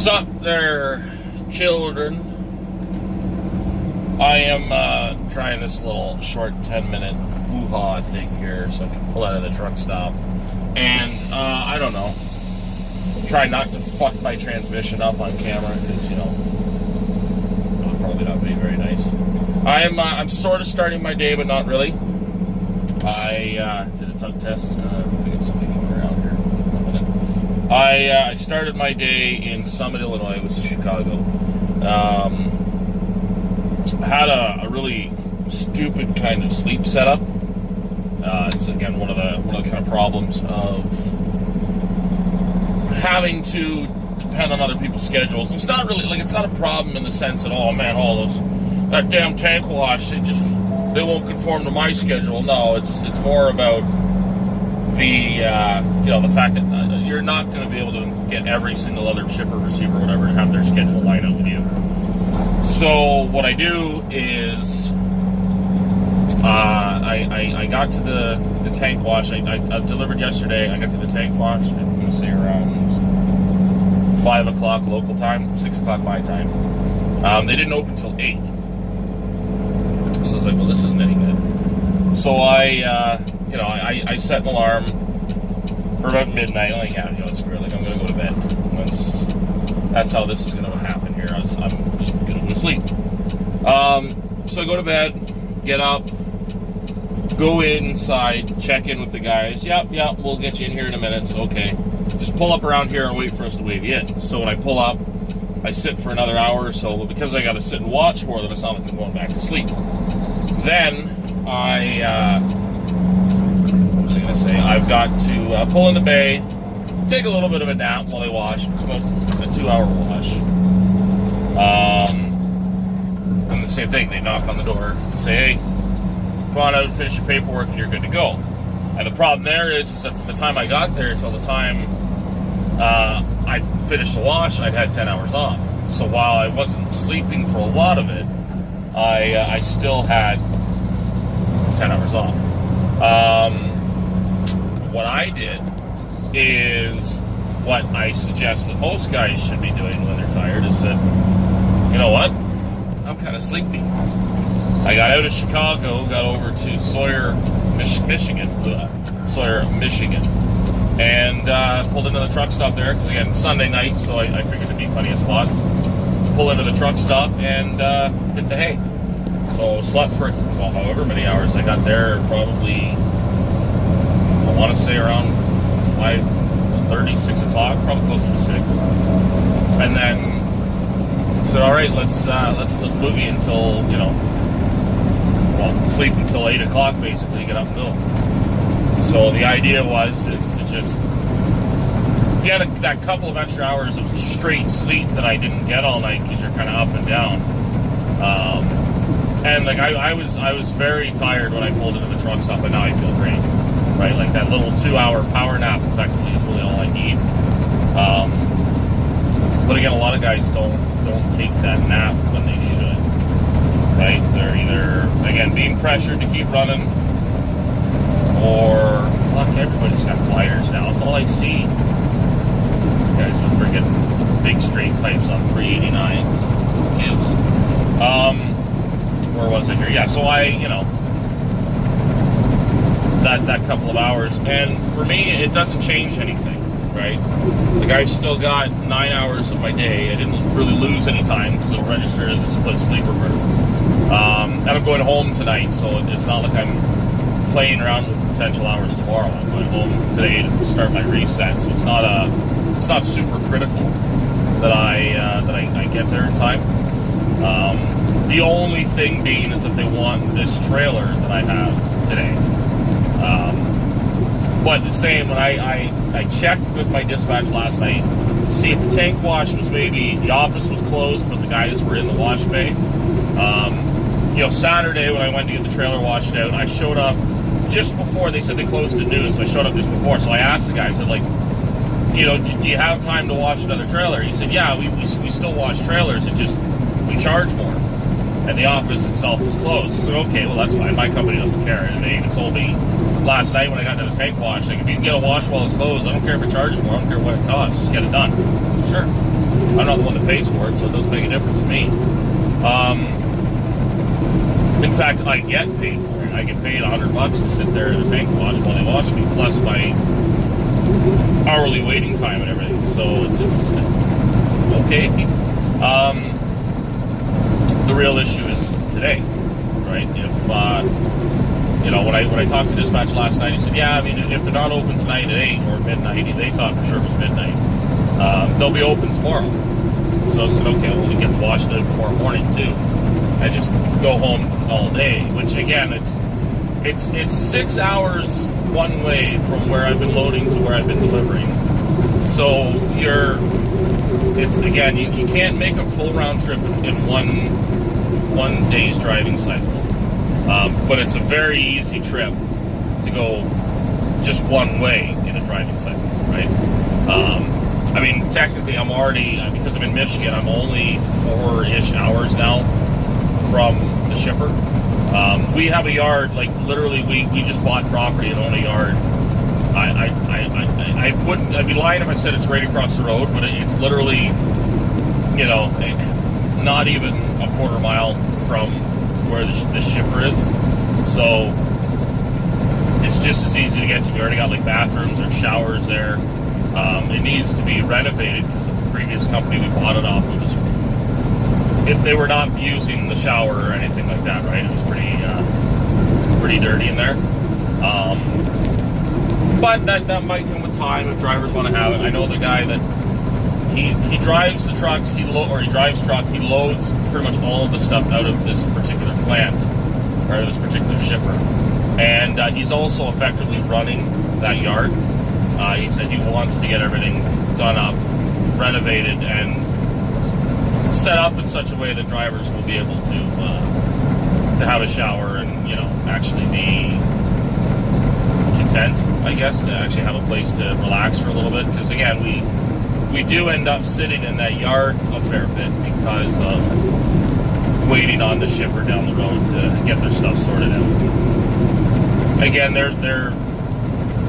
Sup there, children. I am trying this little short 10-minute hoo-ha thing here so I can pull out of the truck stop. And, I don't know, try not to fuck my transmission up on camera because, you know, it'll probably not be very nice. I'm sort of starting my day, but not really. I did a tug test. I think we get somebody coming around here in a minute. I started my day in Summit, Illinois, which is Chicago. Had a really stupid kind of sleep setup. It's again one of the kind of problems of having to depend on other people's schedules. It's not really like it's not a problem in the sense that, oh man, that damn tank wash, they won't conform to my schedule. No, it's more about the the fact that you're not going to be able to get every single other shipper, receiver, whatever, and have their schedule line up with you. So what I do is I got to the tank wash. I delivered yesterday. I got to the tank wash, I'm going to say around 5 o'clock local time, 6 o'clock my time. They didn't open until 8. So I was like, well, this isn't any good. So I set an alarm for about midnight. I'm like, yeah, it's great. Like, I'm going to go to bed. That's how this is going to happen here. I'm just going to go to sleep. So I go to bed, get up, go inside, check in with the guys. Yep, we'll get you in here in a minute. So, okay. Just pull up around here and wait for us to wave you in. So when I pull up, I sit for another hour or so. But because I got to sit and watch for them, it's not like I'm going back to sleep. Then what was I going to say? I've got to pull in the bay, take a little bit of a nap while they wash. It's about a 2-hour wash. And the same thing, they knock on the door and say, hey, come on out and finish your paperwork and you're good to go. And the problem there is that from the time I got there until the time I finished the wash, I'd had 10 hours off. So while I wasn't sleeping for a lot of it, I still had 10 hours off. What I did is what I suggest that most guys should be doing when they're tired is that, you know what? I'm kind of sleepy. I got out of Chicago, got over to Sawyer, Michigan, and pulled into the truck stop there, because again, it's Sunday night, so I figured there'd be plenty of spots. Pull into the truck stop and hit the hay. So slept for, well, however many hours I got there, probably, I want to say around 5:30, 6 o'clock, probably closer to 6. And then said, all right, let's move you until, sleep until 8 o'clock, basically, get up and go. So the idea is to just get that couple of extra hours of straight sleep that I didn't get all night because you're kind of up and down. And like I was very tired when I pulled into the truck stop, but now I feel great. Right, like that little 2-hour power nap effectively is really all I need. But again, a lot of guys don't take that nap when they should. Right, they're either again being pressured to keep running, or fuck, everybody's got gliders now. It's all I see. Guys with friggin' big straight pipes on 389s. Gives. Where was I here? Yeah, so that couple of hours, and for me, it doesn't change anything, right? Like, I've still got 9 hours of my day. I didn't really lose any time because it'll register as a split sleeper berth. And I'm going home tonight, so it's not like I'm playing around with potential hours tomorrow. I'm going home today to start my reset, so it's not super critical that I get there in time. The only thing being is that they want this trailer that I have today. But the same, when I checked with my dispatch last night to see if the tank wash was maybe, the office was closed, but the guys were in the wash bay. Saturday when I went to get the trailer washed out, I showed up just before, they said they closed at noon, so I showed up just before. So I asked the guy, I said, like, do you have time to wash another trailer? He said, yeah, we still wash trailers, we charge more. And the office itself is closed. I said, okay, well, that's fine. My company doesn't care. And they even told me last night when I got into the tank wash, like, if you can get a wash while it's closed, I don't care if it charges more. I don't care what it costs. Just get it done. Sure. I'm not the one that pays for it, so it doesn't make a difference to me. In fact, I get paid for it. I get paid $100 to sit there at a tank wash while they wash me, plus my hourly waiting time and everything. So it's okay. The real issue is today, right? If when I talked to dispatch last night, he said, yeah, I mean, if they're not open tonight at 8 or midnight, they thought for sure it was midnight. They'll be open tomorrow. So I said, okay, well, we get the wash done tomorrow morning too. I just go home all day, which again, it's 6 hours one way from where I've been loading to where I've been delivering. So you can't make a full round trip in one day's driving cycle. But it's a very easy trip to go just one way in a driving cycle, right? I mean, technically, I'm already, because I'm in Michigan, I'm only 4-ish hours now from the shipper. We have a yard, like literally, we just bought property and own a yard. I'd be lying if I said it's right across the road, but it's literally, not even a quarter mile from where the shipper is. So it's just as easy to get to. We already got like bathrooms or showers there. It needs to be renovated because the previous company we bought it off of they were not using the shower or anything like that, right? It was pretty dirty in there. But that might come with time if drivers want to have it. I know the guy that he drives the trucks, he drives truck, he loads pretty much all of the stuff out of this particular plant or this particular shipper, and he's also effectively running that yard. He said he wants to get everything done up, renovated, and set up in such a way that drivers will be able to have a shower and actually be content, I guess, to actually have a place to relax for a little bit. Because again, we do end up sitting in that yard a fair bit because of waiting on the shipper down the road to get their stuff sorted out. Again,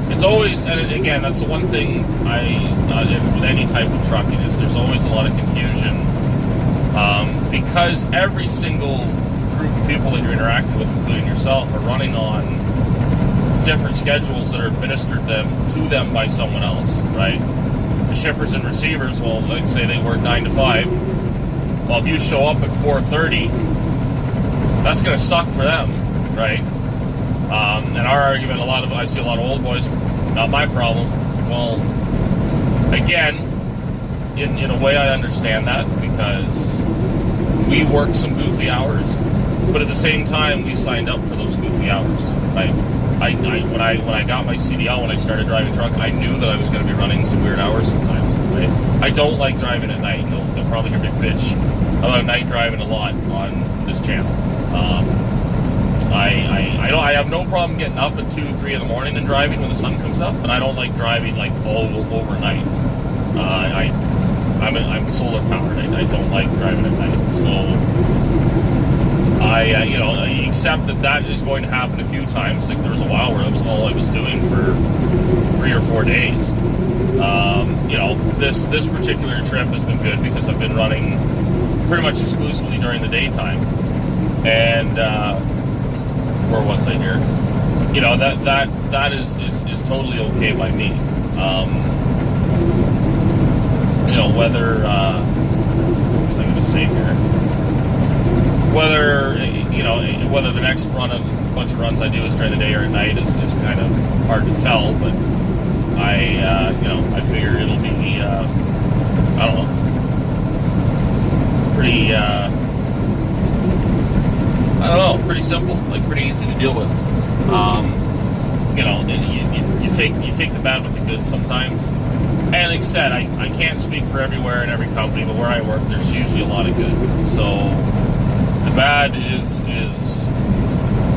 it's always, and again, that's the one thing with any type of trucking is there's always a lot of confusion because every single group of people that you're interacting with, including yourself, are running on different schedules that are administered to them by someone else, right? The shippers and receivers, well, let's say they work 9 to 5. Well, if you show up at 4:30, that's going to suck for them, right? And our argument, I see a lot of old boys, not my problem. Well, again, in a way I understand that because we work some goofy hours, but at the same time, we signed up for those goofy hours, right? When I got my CDL, when I started driving truck, I knew that I was going to be running some weird hours sometimes, right? I don't like driving at night. You'll probably hear me bitch about night driving a lot on this channel. I have no problem getting up at 2, 3 in the morning and driving when the sun comes up, but I don't like driving like all overnight. I'm solar powered. I don't like driving at night, so I accept that is going to happen a few times. Like there was a while where that was all I was doing for 3 or 4 days. This particular trip has been good because I've been running pretty much exclusively during the daytime, and where was I here? That is totally okay by me. Whether what was I going to say here? Whether the next bunch of runs I do is during the day or at night is kind of hard to tell, but I figure it'll be I don't know, pretty simple, like pretty easy to deal with. You take the bad with the good sometimes. And like I said, I can't speak for everywhere and every company, but where I work, there's usually a lot of good. So the bad is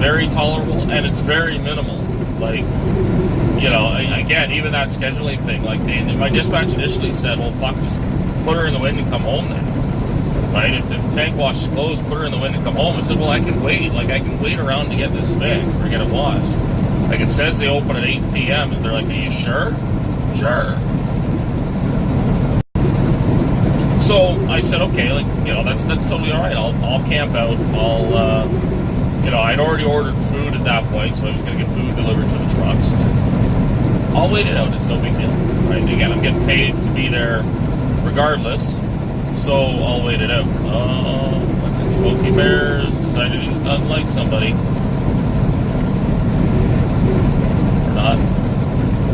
very tolerable and it's very minimal. Like, again, even that scheduling thing, like my dispatch initially said, well, fuck, just put her in the wind and come home then. Right? If the tank wash is closed, put her in the wind and come home. I said, well, I can wait. Like, I can wait around to get this fixed or get it washed. Like, it says they open at 8 p.m. and they're like, are you sure? Sure. So I said, okay, like, that's totally all right. I'll camp out. I'd already ordered food at that point, so I was going to get food delivered to the trucks. I said, I'll wait it out. It's no big deal, right? Again, I'm getting paid to be there regardless, so I'll wait it out. Fucking Smokey Bears decided he doesn't like somebody. Or not.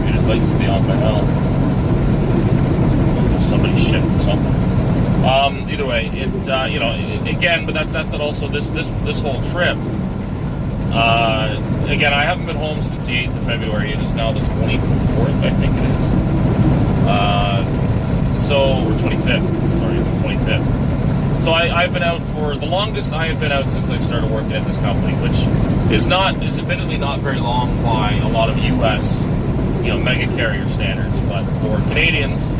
He just likes to be on by hell. Or somebody's shit for something. Either way, again, but that's it. Also, this whole trip. Again, I haven't been home since the 8th of February. It is now the 24th, I think it is. Or 25th. Sorry, it's the 25th. So I've been out for the longest I have been out since I've started working at this company, which is admittedly not very long by a lot of U.S. Mega carrier standards, but for Canadians,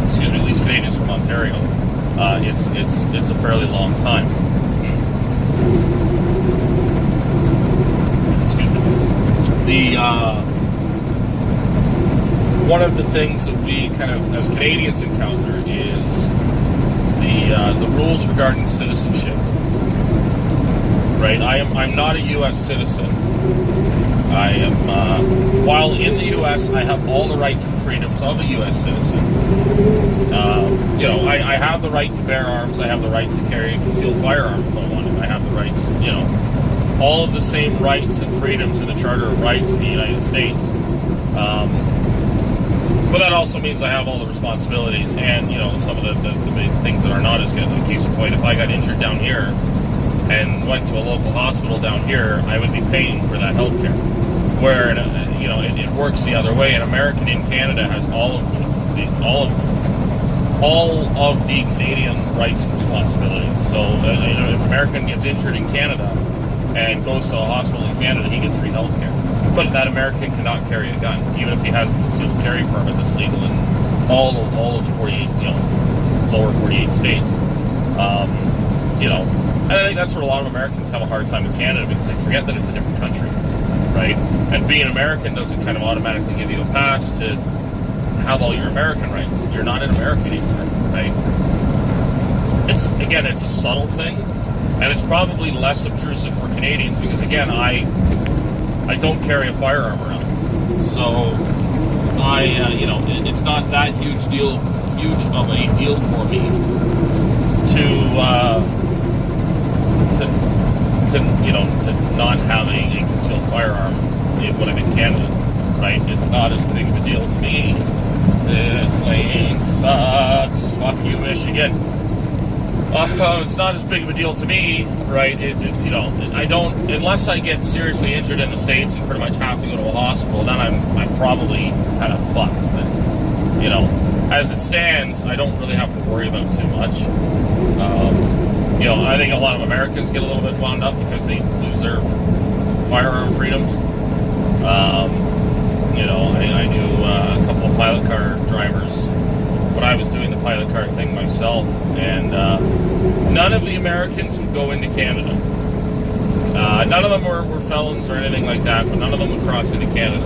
excuse me, at least Canadians from Ontario, it's a fairly long time. Excuse me. One of the things that we kind of, as Canadians, encounter is the rules regarding citizenship. Right, I'm not a U.S. citizen. I am, while in the U.S., I have all the rights and freedoms of a U.S. citizen. I have the right to bear arms. I have the right to carry a concealed firearm if I want it. I have the rights, all of the same rights and freedoms in the Charter of Rights in the United States. But that also means I have all the responsibilities and, some of the big things that are not as good. In case in point, if I got injured down here and went to a local hospital down here, I would be paying for that health care. Where, it works the other way. An American in Canada has all of the Canadian rights and responsibilities. So, if an American gets injured in Canada and goes to a hospital in Canada, he gets free health care. But that American cannot carry a gun, even if he has a concealed carry permit that's legal in all of the 48, lower 48 states. And I think that's where a lot of Americans have a hard time with Canada, because they forget that it's a different country, right? And being American doesn't kind of automatically give you a pass to have all your American rights. You're not an American anymore, right? It's a subtle thing, and it's probably less obtrusive for Canadians because, again, I don't carry a firearm around, so it's not that huge of a deal for me to not having a concealed firearm when I'm in Canada, right? It's not as big of a deal to me. This lane sucks. Fuck you, Michigan. It's not as big of a deal to me, right? I don't, unless I get seriously injured in the States and pretty much have to go to a hospital, then I'm probably kind of fucked. But, as it stands, I don't really have to worry about too much. I think a lot of Americans get a little bit wound up because they lose their firearm freedoms. I knew a couple of pilot car drivers when I was doing the pilot car thing myself, and none of the Americans would go into Canada. None of them were felons or anything like that, but none of them would cross into Canada.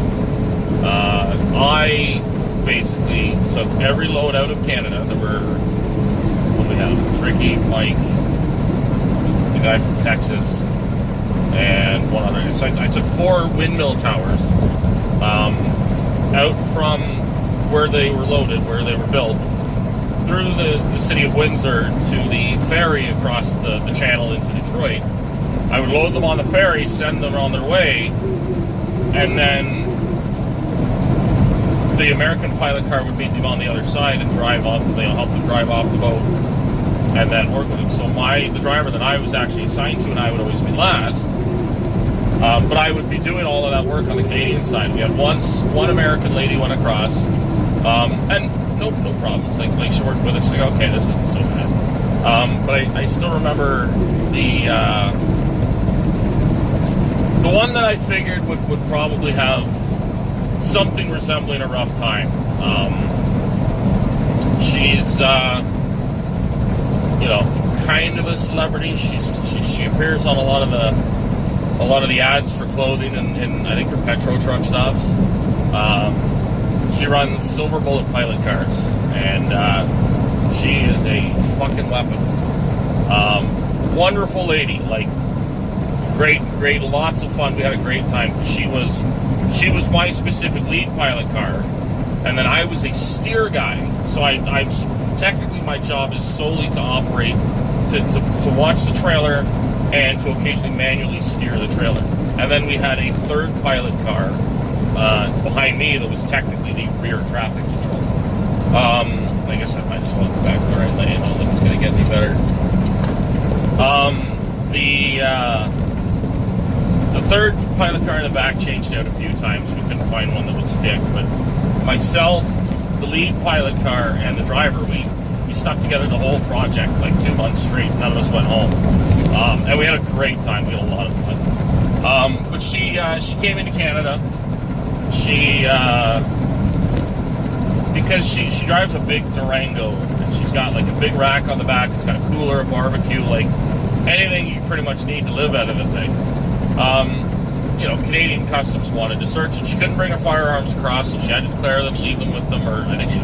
I basically took every load out of Canada. There were, what do we have? Ricky, Mike, the guy from Texas, and one other. So I took 4 windmill towers out from where they were loaded, where they were built, through the city of Windsor to the ferry across the channel into Detroit. I would load them on the ferry, send them on their way, and then the American pilot car would meet them on the other side and drive up. Help them drive off the boat, and then work with them. So the driver that I was actually assigned to, and I would always be last. But I would be doing all of that work on the Canadian side. We had one American lady went across, and no problems. Like she worked with us. Like, okay, this isn't so bad. But I still remember the one that I figured would probably have something resembling a rough time. She's kind of a celebrity. She appears on a lot of the ads for clothing and I think her Petro truck stops. She runs Silver Bullet pilot cars, and She is a fucking weapon. Wonderful lady, like great, lots of fun. We had a great time. She was my specific lead pilot car, and then I was a steer guy. So I technically my job is solely to operate, to watch the trailer, and to occasionally manually steer the trailer. And then we had a third pilot car behind me that was technically the rear traffic control. I guess I might as well go back to the right lane. I don't think it's going to get any better. The third pilot car in the back changed out a few times. We couldn't find one that would stick. But myself, the lead pilot car, and the driver, we stuck together the whole project, like 2 months straight. None of us went home. And we had a great time. We had a lot of fun. But she came into Canada. Because she drives a big Durango, and she's got like a big rack on the back. It's got a cooler, a barbecue, like anything you pretty much need to live out of the thing. Canadian Customs wanted to search it. She couldn't bring her firearms across, so she had to declare them, leave them with them, or I think she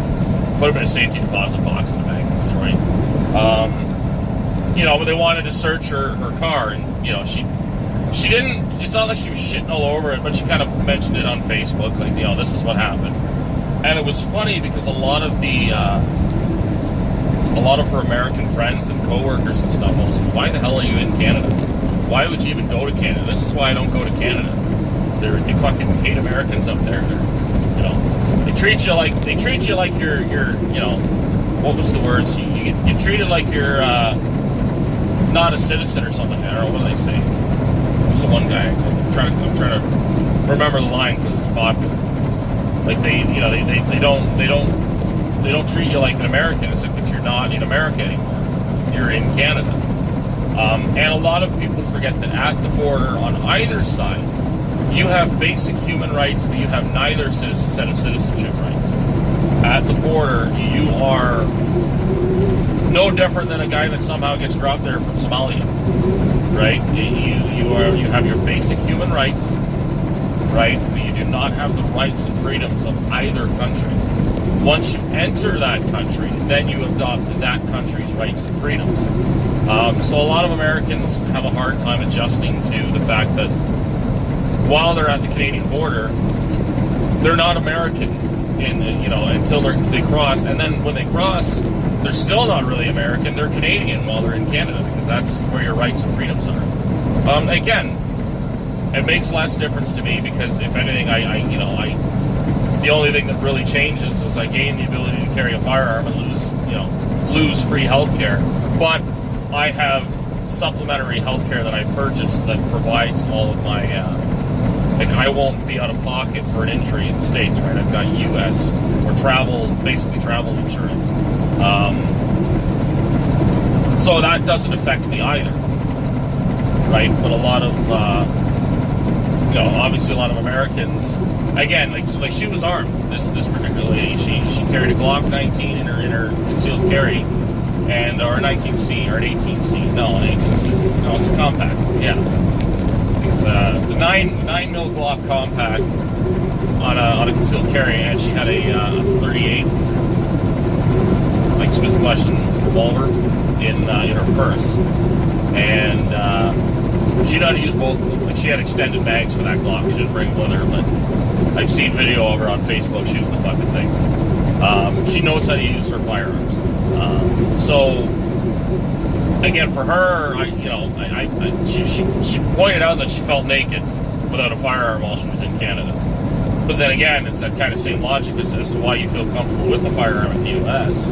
put them in a safety deposit box in the bank in Detroit. But they wanted to search her car, and she didn't. It's not like she was shitting all over it, but she kind of mentioned it on Facebook, like this is what happened. And it was funny because a lot of her American friends and coworkers and stuff all said, "Why the hell are you in Canada? Why would you even go to Canada? This is why I don't go to Canada. They fucking hate Americans up there. They treat you like you're what was the words? You get treated like you're not a citizen or something. I don't know what they say. There's the one guy. I'm trying to remember the line because it's popular. Like they don't treat you like an American. It's like, but you're not in America anymore. You're in Canada. And a lot of people forget that at the border on either side, you have basic human rights, but you have neither set of citizenship rights. At the border, you are no different than a guy that somehow gets dropped there from Somalia, right? You have your basic human rights, right? But you do not have the rights and freedoms of either country. Once you enter that country, then you adopt that country's rights and freedoms. So a lot of Americans have a hard time adjusting to the fact that while they're at the Canadian border, they're not American until they cross. And then when they cross, they're still not really American. They're Canadian while they're in Canada because that's where your rights and freedoms are. Again, it makes less difference to me because if anything, the only thing that really changes is I gain the ability to carry a firearm and lose free health care. But I have supplementary health care that I purchased that provides all of my, I won't be out of pocket for an injury in the States, right? I've got U.S. or basically travel insurance. So that doesn't affect me either, right? But a lot of, obviously a lot of Americans, again, like she was armed. This particular lady, she carried a Glock 19 in her concealed carry, or an 19C or an 18C. No, an 18C. No, it's a compact. Yeah, it's a 9 mil Glock compact on a concealed carry, and she had a 38 like Smith & Wesson revolver in her purse, and she knew how to use both of them. Like she had extended mags for that Glock. She didn't bring one with her, but I've seen video of her on Facebook shooting the fucking things. She knows how to use her firearms. So again, for her, she pointed out that she felt naked without a firearm while she was in Canada. But then again, it's that kind of same logic as to why you feel comfortable with the firearm in the U.S.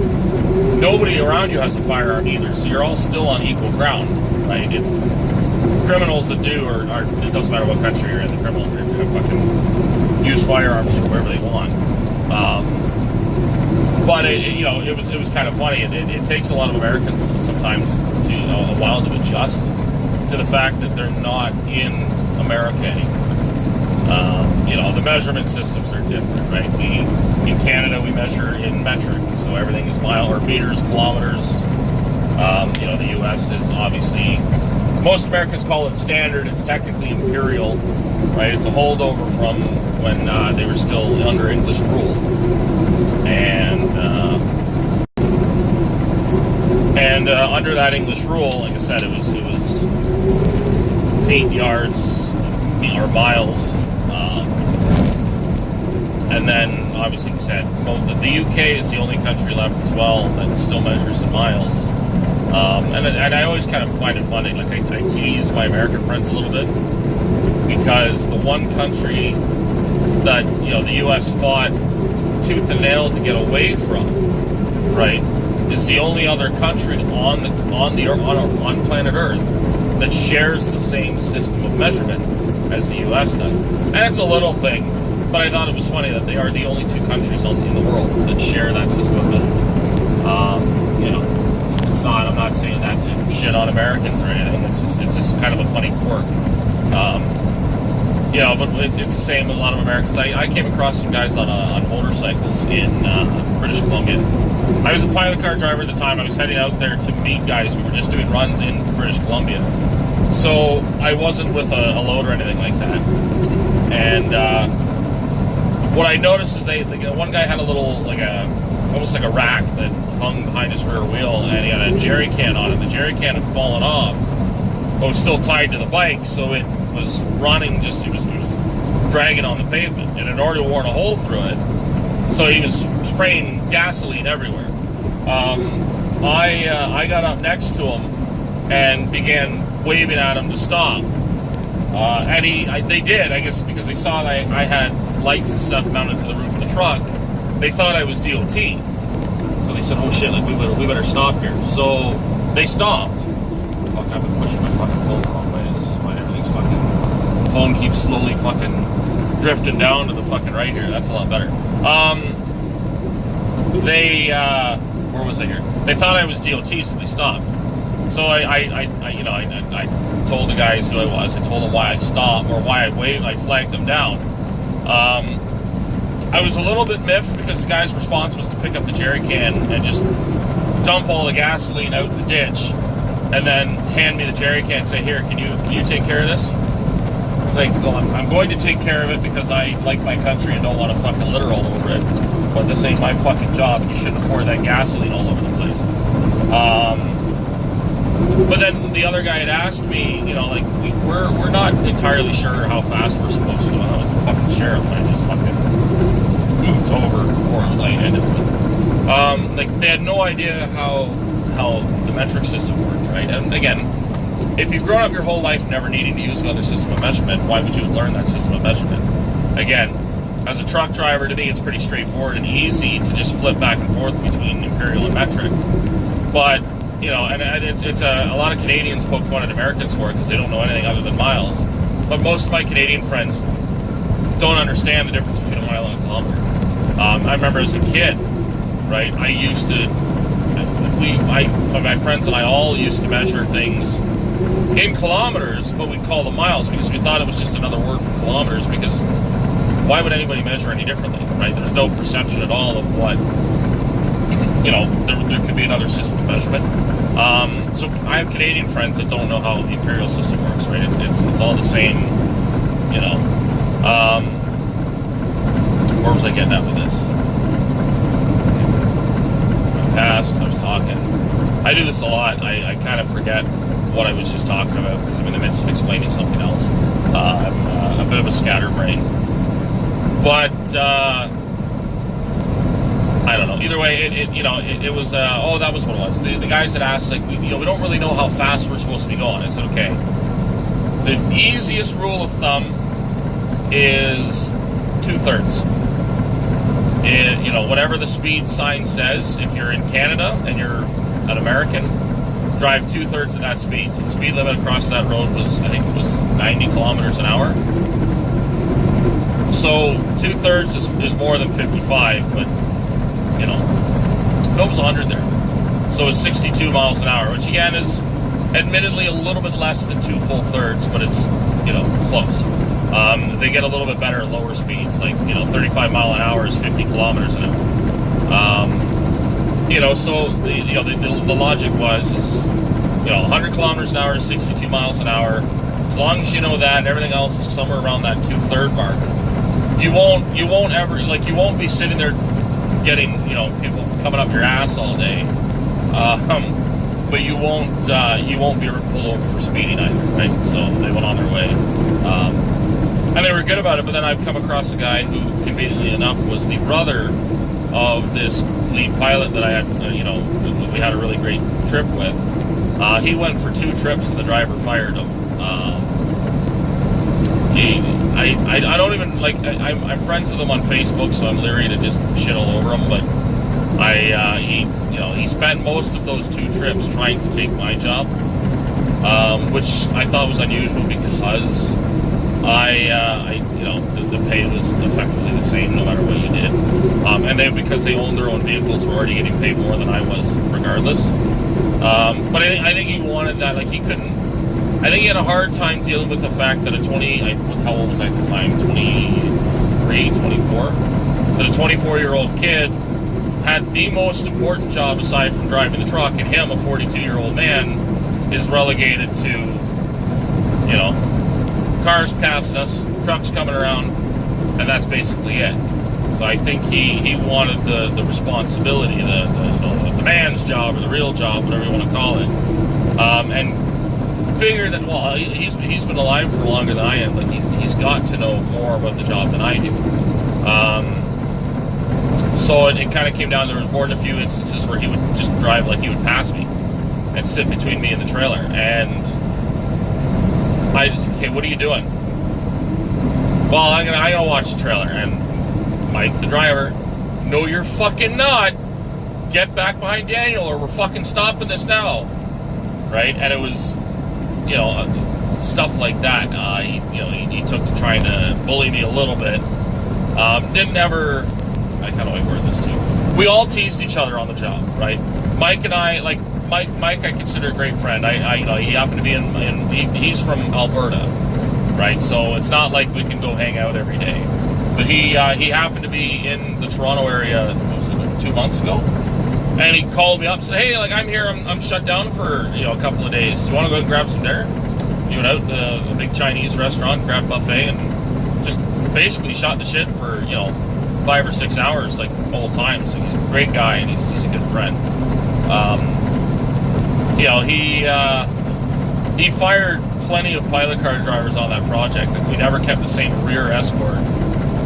Nobody around you has a firearm either, so you're all still on equal ground, right? It's criminals that do, or it doesn't matter what country you're in, the criminals are going to fucking use firearms wherever they want. But it was kind of funny. It takes a lot of Americans sometimes a while to adjust to the fact that they're not in America anymore. The measurement systems are different, right? In Canada, we measure in metric, so everything is mile or meters, kilometers. The U.S. is obviously, most Americans call it standard. It's technically imperial, right? It's a holdover from when they were still under English rule. And under that English rule, like I said, it was feet, yards, or miles. And then, obviously, you said, well, the UK is the only country left as well that still measures in miles. And I always kind of find it funny, like I tease my American friends a little bit, because the one country that, the US fought tooth and nail to get away from, right, is the only other country on planet Earth that shares the same system of measurement as the US does. And it's a little thing, but I thought it was funny that they are the only two countries in the world that share that system of measurement. It's not. I'm not saying that to shit on Americans or anything. It's just kind of a funny quirk. But it's the same with a lot of Americans. I came across some guys on motorcycles in British Columbia. I was a pilot car driver at the time. I was heading out there to meet guys. We were just doing runs in British Columbia. So I wasn't with a load or anything like that. And what I noticed is one guy had a little, almost like a rack that hung behind his rear wheel, and he had a jerry can on it. The jerry can had fallen off, but was still tied to the bike, so it was running, it was dragging on the pavement. It had already worn a hole through it, so he was spraying gasoline everywhere. I got up next to him and began waving at him to stop. And they did, I guess, because they saw that I had lights and stuff mounted to the roof of the truck. They thought I was DOT. So they said, oh shit, we better stop here. So they stopped. Fuck, I've been pushing my fucking phone the wrong way. This is why everything's fucking... The phone keeps slowly fucking drifting down to the fucking right here. That's a lot better. Where was I here? They thought I was DOT, so they stopped. So I told the guys who I was. I told them why I stopped, or why I flagged them down. I was a little bit miffed because the guy's response was to pick up the jerry can and just dump all the gasoline out in the ditch, and then hand me the jerry can and say, "Here, can you take care of this?" It's like, well, I'm going to take care of it because I like my country and don't want to fucking litter all over it. But this ain't my fucking job, and you shouldn't have poured that gasoline all over the place. But then the other guy had asked me, we're not entirely sure how fast we're supposed to go. I was the fucking sheriff, and I just fucking moved over before the light ended. They had no idea how the metric system worked, right? And again, if you've grown up your whole life never needing to use another system of measurement, why would you learn that system of measurement? Again, as a truck driver, to me, it's pretty straightforward and easy to just flip back and forth between imperial and metric. But and it's a lot of Canadians poke fun at Americans for it because they don't know anything other than miles. But most of my Canadian friends don't understand the difference between a mile and a kilometer. I remember as a kid, right? My friends and I all used to measure things in kilometers, but we'd call them miles because we thought it was just another word for kilometers. Because why would anybody measure any differently, right? There's no perception at all of what. There could be another system of measurement. So I have Canadian friends that don't know how the imperial system works, right? It's all the same, Where was I getting at with this? I was talking. I do this a lot. I kind of forget what I was just talking about because I'm in the midst of explaining something else. I'm a bit of a scatterbrain. But, I don't know. Either way, it was. That was what it was. The guys had asked, we don't really know how fast we're supposed to be going. I said, okay. The easiest rule of thumb is 2/3. Whatever the speed sign says. If you're in Canada and you're an American, drive 2/3 of that speed. So the speed limit across that road was, I think it was 90 kilometers an hour. So 2/3 is more than 55, but. It was 100 there. So it's 62 miles an hour, which again is admittedly a little bit less than 2 full thirds, but it's, close. They get a little bit better at lower speeds, 35 mile an hour is 50 kilometers an hour. So the logic was, 100 kilometers an hour is 62 miles an hour. As long as you know that and everything else is somewhere around that 2/3 mark, you won't ever, you won't be sitting there getting, people coming up your ass all day. but you won't be pulled over for speeding either, right? So they went on their way, and they were good about it. But then I've come across a guy who, conveniently enough, was the brother of this lead pilot that I had, we had a really great trip with. He went for 2 trips and the driver fired him. I don't even I'm friends with him on Facebook, so I'm leery to just shit all over him. But he spent most of those 2 trips trying to take my job, which I thought was unusual because the pay was effectively the same no matter what you did, and because they owned their own vehicles, were already getting paid more than I was regardless. But I think he wanted that, he couldn't. I think he had a hard time dealing with the fact that how old was I at the time? 23, 24? That a 24-year-old kid had the most important job aside from driving the truck, and him, a 42-year-old man, is relegated to, cars passing us, trucks coming around, and that's basically it. So I think he wanted the responsibility, the man's job, or the real job, whatever you want to call it, and figured that, well, he's been alive for longer than I am. He's got to know more about the job than I do. So it kind of came down. There was more than a few instances where he would just drive he would pass me and sit between me and the trailer. And I just, okay, what are you doing? Well, I'm gonna watch the trailer. And Mike, the driver, no, you're fucking not. Get back behind Daniel, or we're fucking stopping this now, right? And it was, stuff like that. He took to trying to bully me a little bit. Didn't ever. How do I word this too? We all teased each other on the job, right? Mike and I, Mike, I consider a great friend. He happened to be he's from Alberta, right? So it's not like we can go hang out every day. But he happened to be in the Toronto area, what was it, 2 months ago? And he called me up and said, hey, I'm here, I'm shut down for, a couple of days. Do you want to go and grab some dinner? He went out to the big Chinese restaurant, grabbed a buffet, and just basically shot the shit for, 5 or 6 hours, the whole time. So he's a great guy, and he's a good friend. He fired plenty of pilot car drivers on that project. We never kept the same rear escort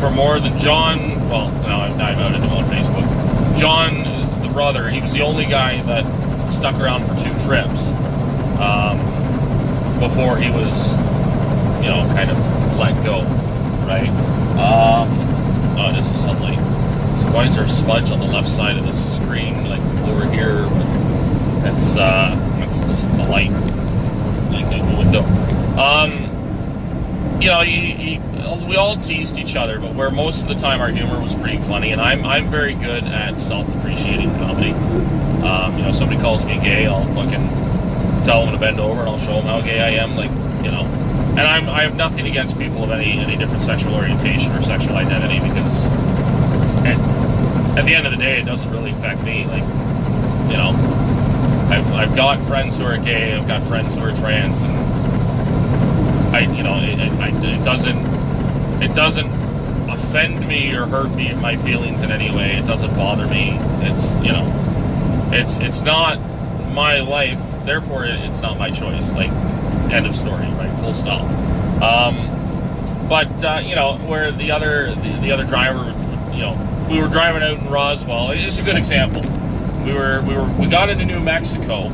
for more than John. Well, no, I've outed him on Facebook. John is the brother. He was the only guy that stuck around for 2 trips before he was, kind of let go, right? Oh, this is sunlight. So why is there a smudge on the left side of the screen, over here? That's just the light, in the window. We all teased each other, but where most of the time our humor was pretty funny, and I'm very good at self-depreciating comedy. Somebody calls me gay, I'll fucking tell them to bend over, and I'll show them how gay I am, And I have nothing against people of any different sexual orientation or sexual identity, because at the end of the day, it doesn't really affect me. I've got friends who are gay, I've got friends who are trans, and it doesn't offend me or hurt me, my feelings in any way. It doesn't bother me. It's not my life, therefore it's not my choice. End of story, right? Full stop. Where the other driver, we were driving out in Roswell. It's a good example. We got into New Mexico,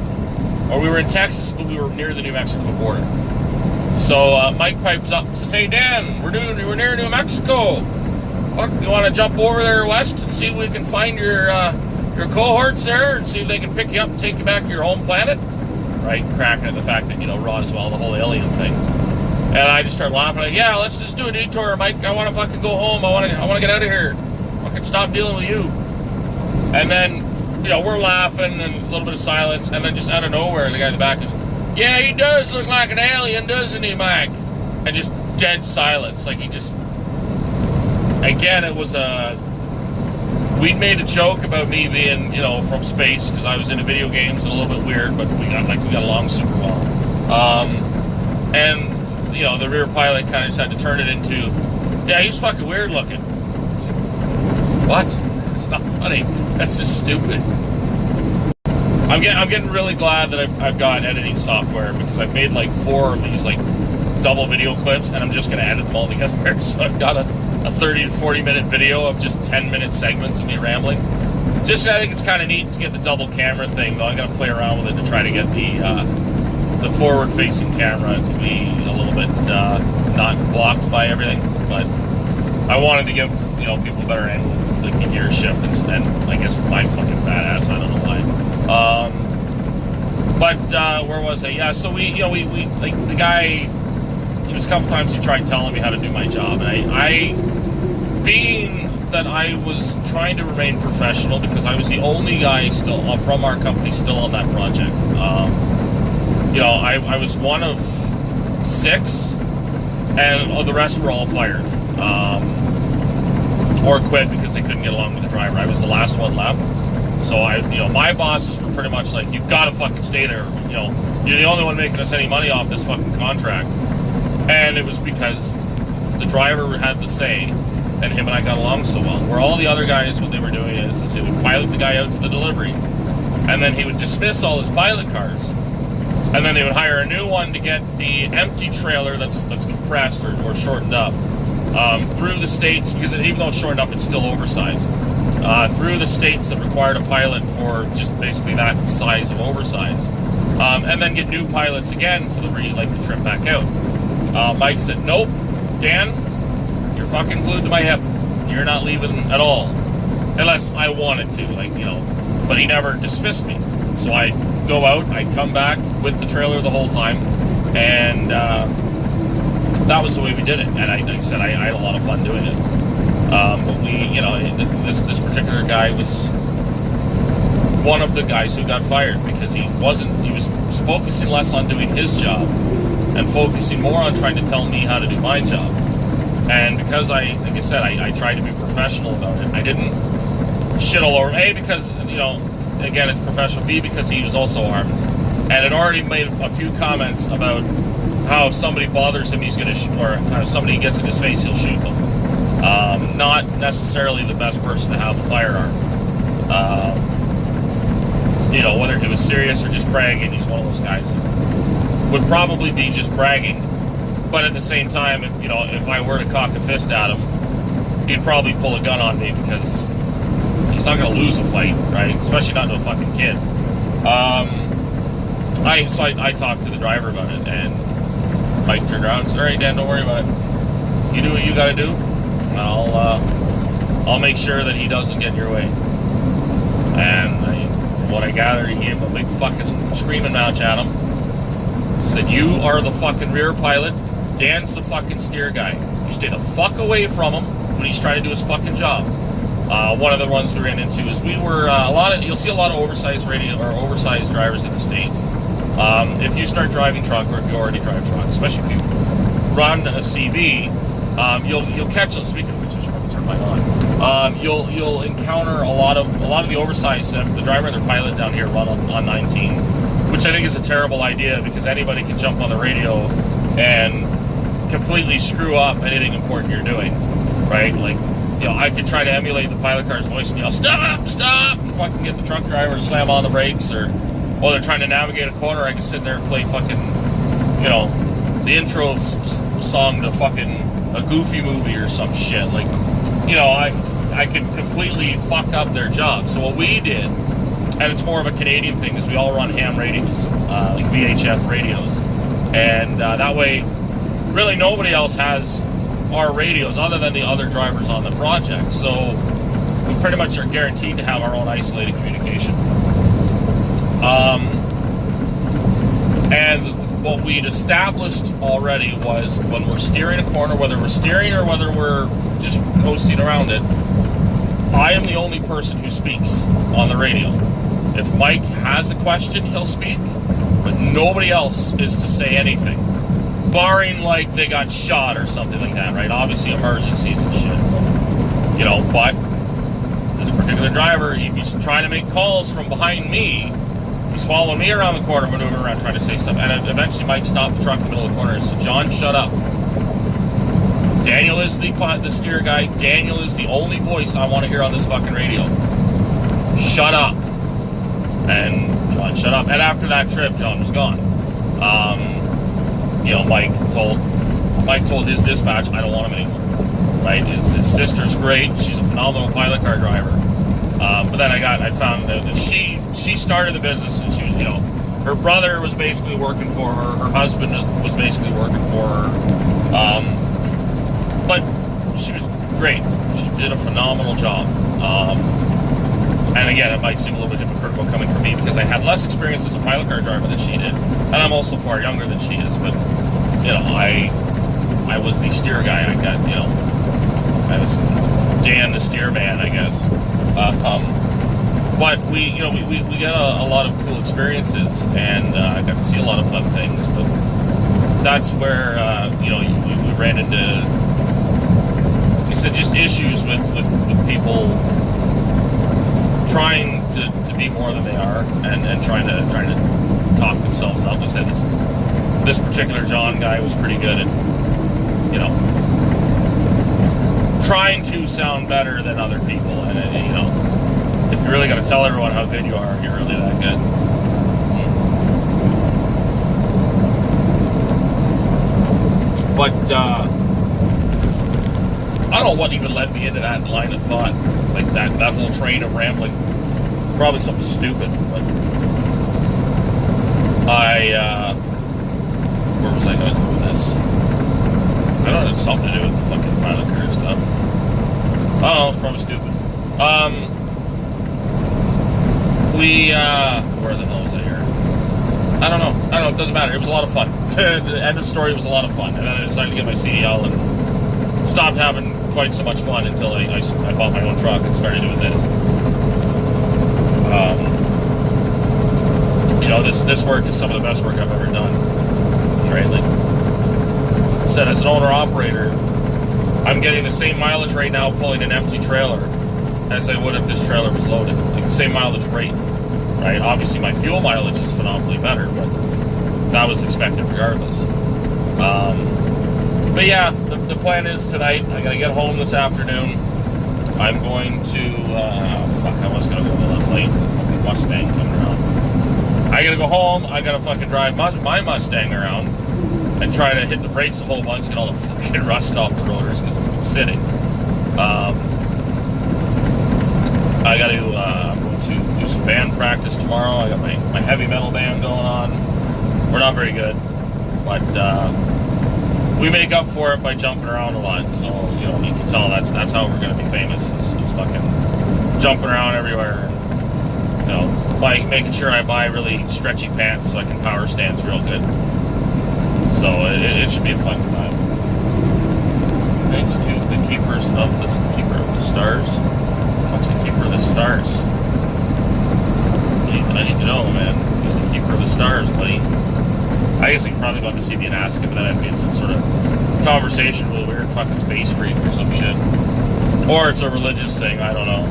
or we were in Texas, but we were near the New Mexico border. So Mike pipes up and says, "Hey Dan, we're near New Mexico. What, you want to jump over there west and see if we can find your cohorts there, and see if they can pick you up and take you back to your home planet?" Right, cracking at the fact that, Roswell, the whole alien thing. And I just start laughing, yeah, let's just do a detour, Mike. I want to fucking go home. I want to get out of here. I can stop dealing with you. And then, we're laughing and a little bit of silence, and then just out of nowhere, the guy in the back is, "Yeah, he does look like an alien, doesn't he, Mike?" And just dead silence. He just, again, it was we'd made a joke about me being, from space, because I was into video games and a little bit weird, but we got along super well. And the rear pilot kind of just had to turn it into, "Yeah, he's fucking weird looking." What? It's not funny. That's just stupid. I'm getting really glad that I've got editing software, because I've made like 4 of these like double video clips, and I'm just going to edit them all together. So I've got a 30 to 40 minute video of just 10-minute segments of me rambling. Just, I think it's kind of neat to get the double camera thing, though. I'm going to play around with it to try to get the forward-facing camera to be a little bit not blocked by everything. But I wanted to give people a better angle of the gear shift, and I guess my fucking fat ass. I don't know why. But where was I? Yeah, so we like the guy. There was a couple times he tried telling me how to do my job, and I being that I was trying to remain professional, because I was the only guy still from our company still on that project. I was one of 6, and the rest were all fired or quit because they couldn't get along with the driver. I was the last one left, so my bosses were pretty much like, "You've got to fucking stay there. You're the only one making us any money off this fucking contract." And it was because the driver had the say, and him and I got along so well. Where all the other guys, what they were doing is he would pilot the guy out to the delivery, and then he would dismiss all his pilot cars, and then they would hire a new one to get the empty trailer that's compressed or shortened up through the states, because even though it's shortened up, it's still oversized. Through the states that required a pilot for just basically that size of oversize, and then get new pilots again for the trip back out. Mike said, "Nope, Dan, you're fucking glued to my hip. You're not leaving at all, unless I wanted to, But he never dismissed me. So I'd go out, I'd come back with the trailer the whole time, and that was the way we did it. And like I said, I had a lot of fun doing it. But we, this particular guy was one of the guys who got fired because he was focusing less on doing his job and focusing more on trying to tell me how to do my job. And because I tried to be professional about it. I didn't shit all over, A, because, again, it's professional, B, because he was also armed. And had already made a few comments about how if somebody bothers him, he's going to or if somebody gets in his face, he'll shoot them. Not necessarily the best person to have a firearm. Whether he was serious or just bragging, he's one of those guys that would probably be just bragging. But at the same time, if I were to cock a fist at him, he'd probably pull a gun on me, because he's not going to lose a fight, right? Especially not to a fucking kid. I talked to the driver about it, and Mike turned around and said, "All right, Dan, don't worry about it. You do what you got to do, and I'll make sure that he doesn't get in your way." And from what I gathered, he gave him a big fucking screaming match at him. Said, "You are the fucking rear pilot. Dan's the fucking steer guy. You stay the fuck away from him when he's trying to do his fucking job." One of the ones we ran into is we were you'll see a lot of oversized drivers in the States. If you start driving truck, or if you already drive truck, especially if you run a CV, you'll catch them. Speaking of which, I should probably turn mine on. You'll encounter a lot of the oversized. The driver and their pilot down here run on 19, which I think is a terrible idea, because anybody can jump on the radio and completely screw up anything important you're doing, right? I could try to emulate the pilot car's voice and yell, "Stop, stop," and fucking get the truck driver to slam on the brakes, or while they're trying to navigate a corner, I can sit there and play fucking, the intro song to fucking a Goofy movie or some shit. I could completely fuck up their job. So what we did, and it's more of a Canadian thing, is we all run ham radios, like VHF radios. And that way, really nobody else has our radios other than the other drivers on the project. So we pretty much are guaranteed to have our own isolated communication. And what we'd established already was when we're steering a corner, whether we're steering or whether we're just coasting around it, I am the only person who speaks on the radio. If Mike has a question, he'll speak, but nobody else is to say anything, barring they got shot or something like that, right? Obviously emergencies and shit, but this particular driver, he's trying to make calls from behind me. He's following me around the corner, maneuvering around, trying to say stuff. And eventually Mike stopped the truck in the middle of the corner and said, "John, shut up. Daniel is the steer guy. Daniel is the only voice I want to hear on this fucking radio. Shut up." And John John, shut up. And after that trip, John was gone. Mike told his dispatch, I don't want him anymore. Right? His sister's great. She's a phenomenal pilot car driver. But then I found that she started the business, and she was, her brother was basically working for her. Her husband was basically working for her. But she was great. She did a phenomenal job. And again, it might seem a little bit hypocritical coming from me because I had less experience as a pilot car driver than she did. And I'm also far younger than she is. But, I was the steer guy. I was Dan the steer man, I guess. But we got a lot of cool experiences, and I got to see a lot of fun things. But that's where we ran into, he said, just issues with people trying to be more than they are, and trying to talk themselves up. He said this particular John guy was pretty good at trying to sound better than other people, and if you really got to tell everyone how good you are, you're really that good. But I don't know what even led me into that line of thought, like that whole train of rambling. Probably something stupid, but where was I going to go with this? I don't know, it's something to do with the fucking pilot car stuff. I don't know, it's probably stupid. Where the hell was I here? I don't know, it doesn't matter. It was a lot of fun. The end of the story was a lot of fun. And then I decided to get my CDL and stopped having quite so much fun until I bought my own truck and started doing this. This work is some of the best work I've ever done. Right? Like I said, as an owner-operator, I'm getting the same mileage right now pulling an empty trailer as I would if this trailer was loaded. Like the same mileage rate. Right? Obviously, my fuel mileage is phenomenally better, but that was expected regardless. But yeah, the plan is tonight, I gotta get home this afternoon. I'm going to, I was gonna go to the left lane. Fucking Mustang coming around. I gotta go home, I gotta fucking drive my Mustang around and try to hit the brakes a whole bunch, get all the fucking rust off the rotors because it's been sitting. I gotta go to do some band practice tomorrow. I got my heavy metal band going on. We're not very good, but we make up for it by jumping around a lot. So you can tell that's how we're gonna be famous. Is fucking jumping around everywhere. By making sure I buy really stretchy pants so I can power stance real good. So it should be a fun time. Thanks to the keeper of the stars. Fuck's the keeper of the stars? I need to know, man. Who's the keeper of the stars, buddy? I guess I could probably go on to CB and ask him, but then I'd be in some sort of conversation with a weird fucking space freak or some shit. Or it's a religious thing, I don't know.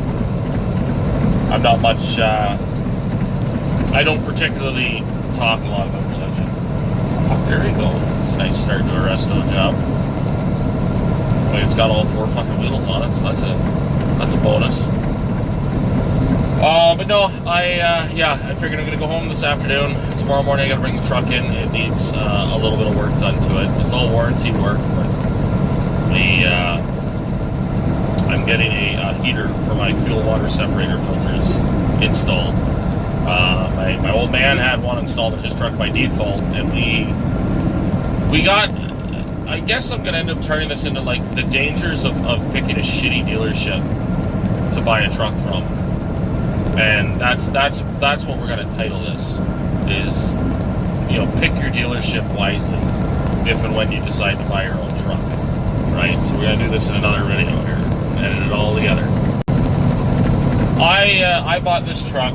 I'm not much, I don't particularly talk a lot about religion. Fuck, there you go. It's a nice start to a resto job. Wait, it's got all 4 fucking wheels on it, so that's a bonus. But no, I figured I'm gonna go home this afternoon. Tomorrow morning I gotta bring the truck in. It needs a little bit of work done to it. It's all warranty work, but I'm getting a heater for my fuel water separator filters installed. My old man had one installed in his truck by default, and we got, I guess I'm gonna end up turning this into like the dangers of picking a shitty dealership to buy a truck from. And that's what we're gonna title this, is pick your dealership wisely if and when you decide to buy your own truck. Right? So we're gonna do this in another video here. Edit it all together. I bought this truck.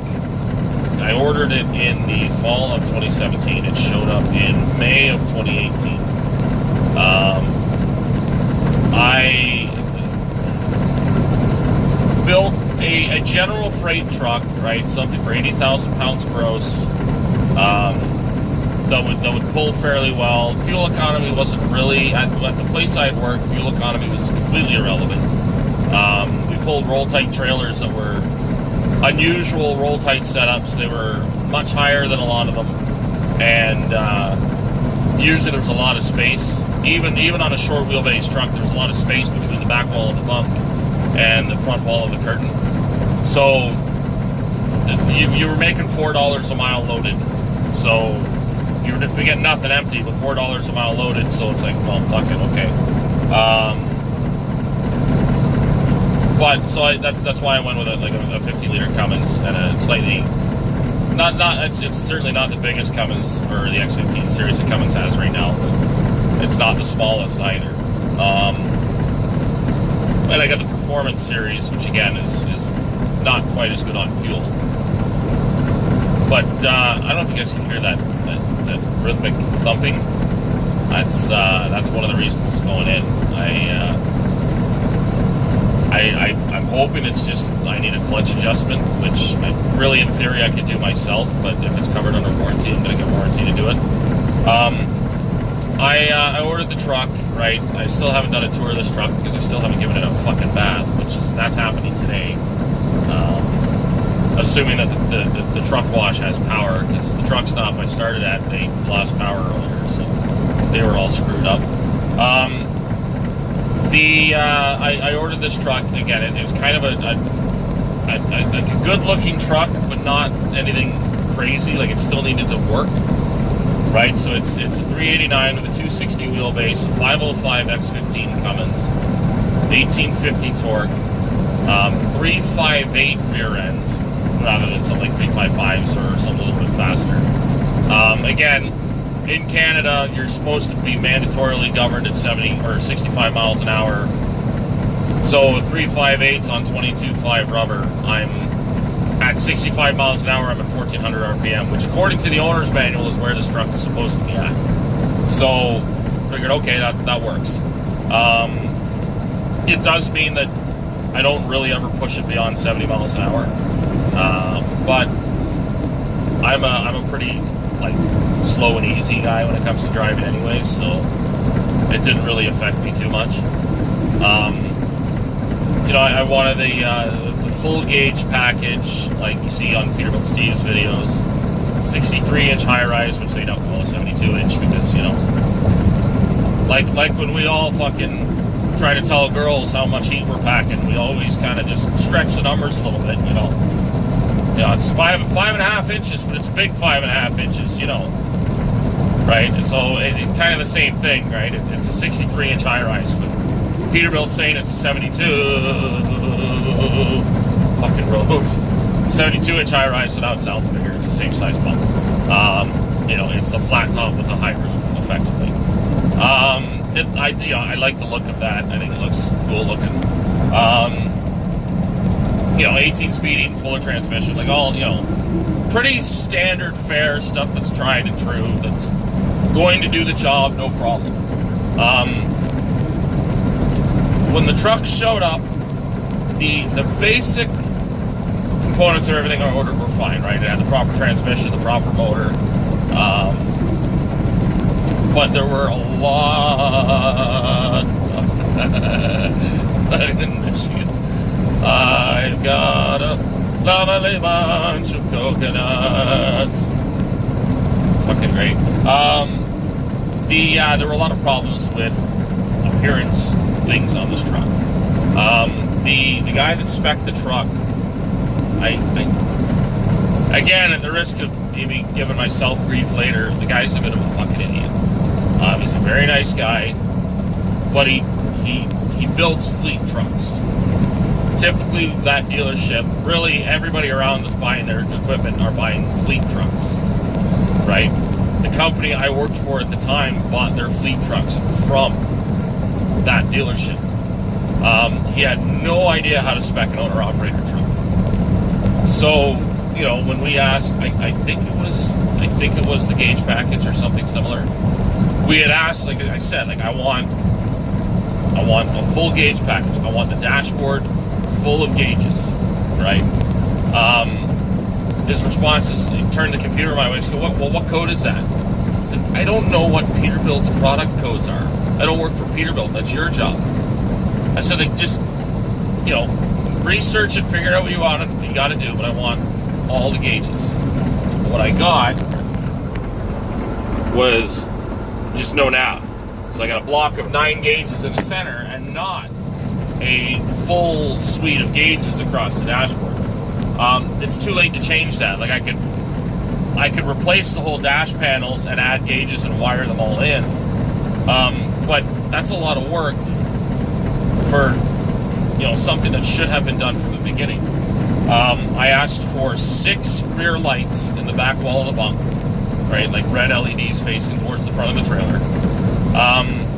I ordered it in the fall of 2017. It showed up in May of 2018. I built a general freight truck, right? Something for 80,000 pounds gross. That would pull fairly well. Fuel economy wasn't really at the place I'd worked. Fuel economy was completely irrelevant. We pulled roll tight trailers that were unusual roll tight setups. They were much higher than a lot of them, and usually there's a lot of space. Even on a short wheelbase truck, there's a lot of space between the back wall of the bunk and the front wall of the curtain. So you were making $4 a mile loaded. So you were getting nothing empty, but $4 a mile loaded. So it's like, well, fuck it, okay. But so that's why I went with a 50-liter Cummins and a slightly it's certainly not the biggest Cummins or the X15 series that Cummins has right now. But it's not the smallest either. And I got the Performance series, which again is not quite as good on fuel. But I don't know if you guys can hear that rhythmic thumping. That's one of the reasons it's going in. I'm hoping it's just I need a clutch adjustment, which really in theory I could do myself, but if it's covered under warranty, I'm going to get warranty to do it. I ordered the truck, right? I still haven't done a tour of this truck because I still haven't given it a fucking bath, that's happening today. Assuming that the truck wash has power, because the truck stop I started at, they lost power earlier, so they were all screwed up. I ordered this truck again. It was kind of a good-looking truck, but not anything crazy. Like it still needed to work, right? So it's a 389 with a 260 wheelbase, a 505 X15 Cummins, 1850 torque, 358 rear ends rather than something like 355s or something a little bit faster. Again, in Canada, you're supposed to be mandatorily governed at 70 or 65 miles an hour. So with 358s on 22.5 rubber, I'm at 65 miles an hour. I'm at 1400 RPM, which according to the owner's manual is where this truck is supposed to be at. So figured, okay, that works. It does mean that I don't really ever push it beyond 70 miles an hour. But I'm a pretty slow and easy guy when it comes to driving anyways, so it didn't really affect me too much. I wanted the full gauge package like you see on Peterbilt Steve's videos, 63-inch high rise, which they don't call a 72-inch because like when we all fucking try to tell girls how much heat we're packing, we always kind of just stretch the numbers a little bit, it's 5.5 inches, but it's a big 5.5 inches, right? So it kind of the same thing, right? It's a 63-inch high rise, but Peterbilt's saying it's a 72 fucking road, 72-inch high rise, so now it sounds bigger. It's the same size bump. It's the flat top with a high roof, effectively. I like the look of that. I think it looks cool looking. 18-speed, Eaton Fuller transmission, pretty standard fare stuff that's tried and true, that's going to do the job, no problem. When the truck showed up, the basic components of everything I ordered were fine, right? It had the proper transmission, the proper motor, but there were a lot in Michigan. I've got a lovely bunch of coconuts. It's fucking great. There were a lot of problems with appearance things on this truck. The guy that spec'd the truck, again, at the risk of maybe giving myself grief later, the guy's a bit of a fucking idiot. He's a very nice guy, but he builds fleet trucks. Typically, that dealership, really everybody around that's buying their equipment are buying fleet trucks, right? The company I worked for at the time bought their fleet trucks from that dealership. He had no idea how to spec an owner-operator truck. So, when we asked, I think it was the gauge package or something similar. We had asked, like I said, I want a full gauge package. I want the dashboard full of gauges, right? His response is, he turned the computer my way and said, what code is that? I said, I don't know what Peterbilt's product codes are. I don't work for Peterbilt. That's your job. I said, just, research it, figure out what you got to do, but I want all the gauges. what I got was just no nav. So I got a block of 9 gauges in the center and not a full suite of gauges across the dashboard. It's too late to change that. Like I could replace the whole dash panels and add gauges and wire them all in. But that's a lot of work for something that should have been done from the beginning. I asked for 6 rear lights in the back wall of the bunk, right, like red LEDs facing towards the front of the trailer,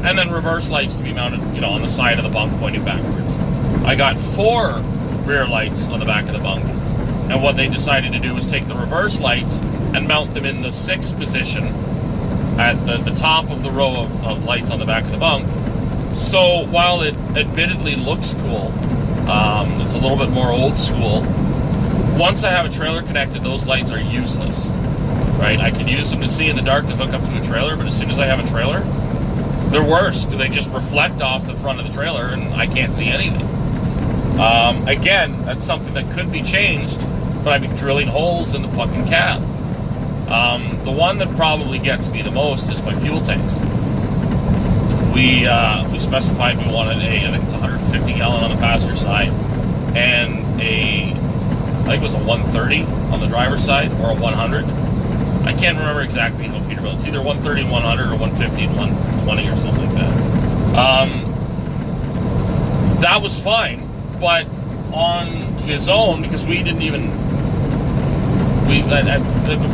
and then reverse lights to be mounted, on the side of the bunk pointing backwards. I got 4 rear lights on the back of the bunk, and what they decided to do was take the reverse lights and mount them in the 6th position at the top of the row of lights on the back of the bunk. So while it admittedly looks cool, it's a little bit more old school. Once I have a trailer connected, those lights are useless, right? I can use them to see in the dark to hook up to a trailer, but as soon as I have a trailer, they're worse because they just reflect off the front of the trailer and I can't see anything. Again, that's something that could be changed, but I've been drilling holes in the fucking cab. The one that probably gets me the most is my fuel tanks. We specified we wanted I think it's 150 gallon on the passenger side, and I think it was a 130 on the driver's side, or a 100. I can't remember exactly how Peterbilt. It's either 130 and 100 or 150 and 120 or something like that. That was fine, but on his own, because we didn't even.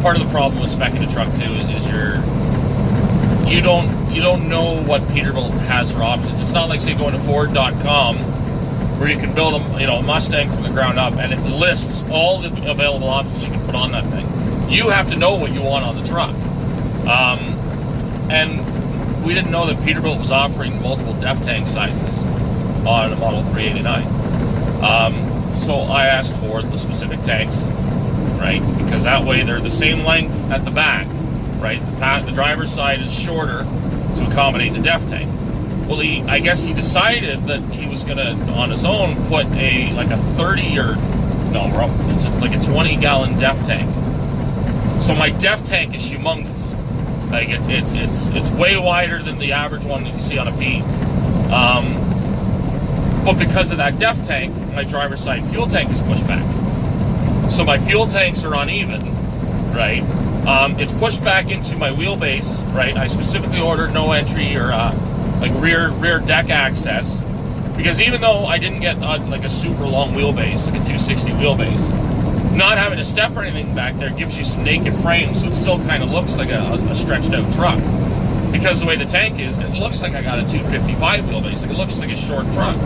Part of the problem with speccing a truck too is you don't know what Peterbilt has for options. It's not like, say, going to Ford.com where you can build a Mustang from the ground up and it lists all the available options you can put on that thing. You have to know what you want on the truck. And we didn't know that Peterbilt was offering multiple def tank sizes on a Model 389. So I asked for the specific tanks, right? Because that way they're the same length at the back, right? The driver's side is shorter to accommodate the def tank. Well, I guess he decided that he was going to, on his own, put a 30 or, no, it's like a 20 gallon def tank. So my def tank is humongous. Like it's way wider than the average one that you see on a P. But because of that def tank, my driver's side fuel tank is pushed back. So my fuel tanks are uneven, right? It's pushed back into my wheelbase, right? I specifically ordered no entry or rear deck access, because even though I didn't get a super long wheelbase, like a 260 wheelbase, not having a step or anything back there gives you some naked frame, so it still kind of looks like a stretched out truck. Because the way the tank is, it looks like I got a 255 wheelbase. Like it looks like a short truck.